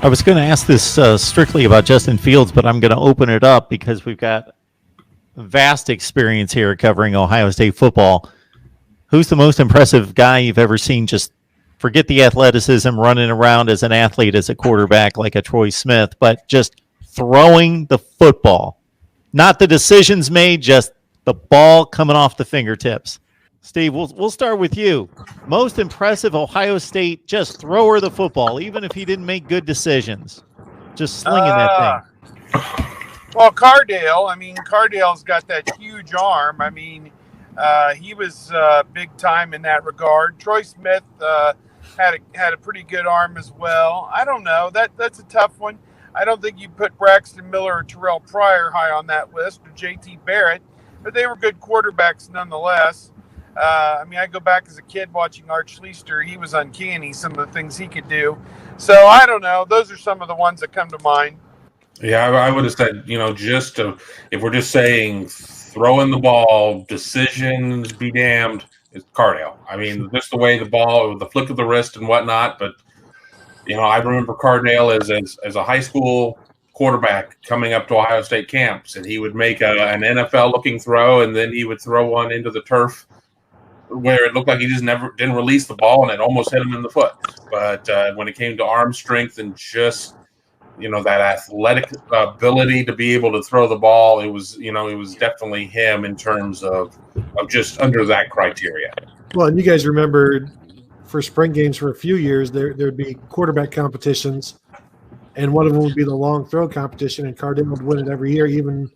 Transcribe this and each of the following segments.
I was going to ask this strictly about Justin Fields, but I'm going to open it up because we've got vast experience here covering Ohio State football. Who's the most impressive guy you've ever seen? Just forget the athleticism, running around as an athlete, as a quarterback like a Troy Smith, but just throwing the football. Not the decisions made, just the ball coming off the fingertips. Steve, we'll start with you. Most impressive Ohio State just thrower of the football, even if he didn't make good decisions. Just slinging that thing. Well, Cardale. I mean, Cardale's got that huge arm. I mean, he was big time in that regard. Troy Smith had a pretty good arm as well. I don't know. That's a tough one. I don't think you put Braxton Miller or Terrell Pryor high on that list, or J.T. Barrett, but they were good quarterbacks nonetheless. I mean, I go back as a kid watching Arch Leister. He was uncanny, some of the things he could do. So I don't know. Those are some of the ones that come to mind. Yeah, I would have said, if we're just saying throwing the ball, decisions be damned, it's Cardale. I mean, just the way the ball, the flick of the wrist and whatnot. But, I remember Cardale as a high school quarterback coming up to Ohio State camps, and he would make an NFL-looking throw, and then he would throw one into the turf where it looked like he just didn't release the ball, and it almost hit him in the foot. But when it came to arm strength and just that athletic ability to be able to throw the ball, it was definitely him in terms of just under that criteria. Well, and you guys remember for spring games for a few years, there'd be quarterback competitions, and one of them would be the long throw competition, and Cardale would win it every year, even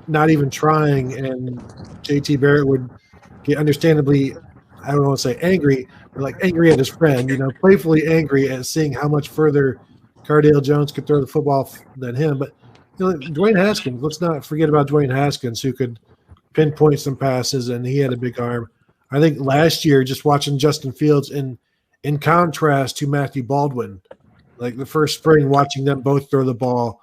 not even trying, and J.T. Barrett would get understandably, I don't want to say angry, but like angry at his friend, playfully angry at seeing how much further Cardale Jones could throw the football than him. But Dwayne Haskins, let's not forget about Dwayne Haskins, who could pinpoint some passes, and he had a big arm. I think last year, just watching Justin Fields in contrast to Matthew Baldwin, like the first spring, watching them both throw the ball,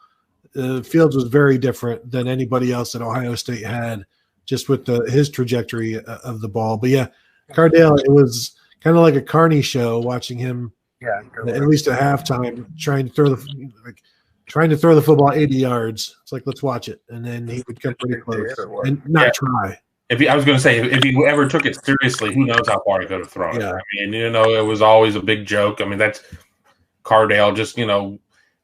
Fields was very different than anybody else that Ohio State had, just with his trajectory of the ball. But yeah, Cardale, it was kind of like a Carney show watching him. Yeah, at least at halftime, trying to throw the football 80 yards. It's like, let's watch it, and then he would come pretty close and not try. I was going to say, if he ever took it seriously, who knows how far he could have thrown it. I mean, it was always a big joke. I mean, that's Cardale, just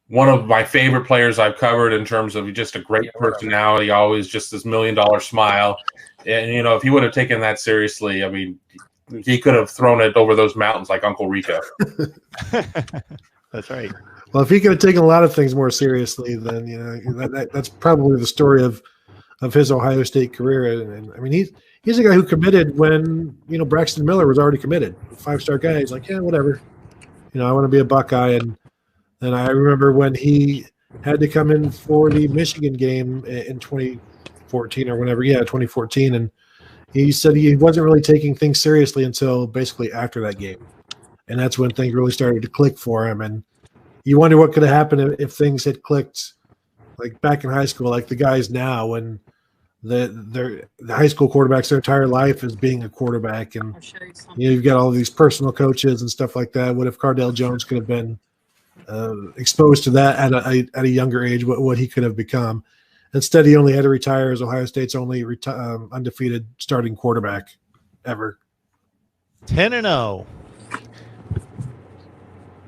one of my favorite players I've covered in terms of just a great personality, always just this $1 million smile. And if he would have taken that seriously, I mean, he could have thrown it over those mountains like Uncle Rico. That's right. Well, if he could have taken a lot of things more seriously, then that's probably the story of his Ohio State career. And I mean, he's a guy who committed when Braxton Miller was already committed, 5-star guy. He's like, yeah, whatever. I want to be a Buckeye. And I remember when he had to come in for the Michigan game in 2014 or whenever, 2014, and he said he wasn't really taking things seriously until basically after that game. And that's when things really started to click for him. And you wonder what could have happened if things had clicked like back in high school, like the guys now, when the high school quarterbacks, their entire life is being a quarterback. And you've got all these personal coaches and stuff like that. What if Cardale Jones could have been exposed to that at a younger age, what he could have become? Instead, he only had to retire as Ohio State's only undefeated starting quarterback ever. 10-0.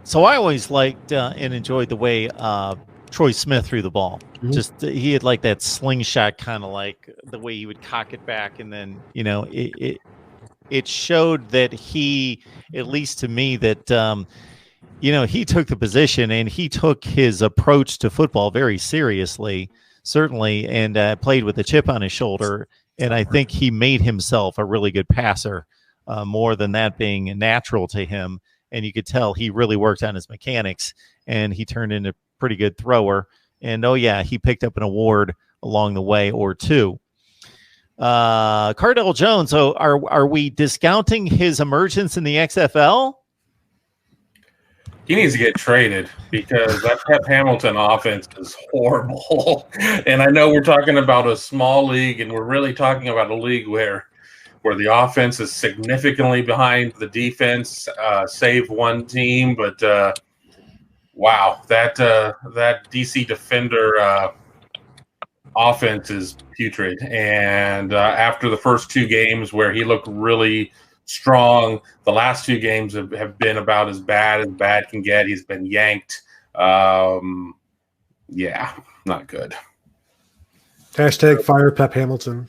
So I always liked and enjoyed the way Troy Smith threw the ball. Mm-hmm. Just he had like that slingshot, kind of like the way he would cock it back, and then it showed that he, at least to me, that he took the position and he took his approach to football very seriously. Certainly, and played with a chip on his shoulder. And I think he made himself a really good passer, more than that being natural to him. And you could tell he really worked on his mechanics, and he turned into a pretty good thrower. And, he picked up an award along the way or two. Cardale Jones, so are we discounting his emergence in the XFL? He needs to get traded because that Pep Hamilton offense is horrible. And I know we're talking about a small league, and we're really talking about a league where the offense is significantly behind the defense, save one team. But Wow, that DC defender offense is putrid. And after the first 2 games where he looked really strong, the last 2 games have been about as bad can get. He's been yanked. Yeah, not good. Hashtag fire Pep Hamilton.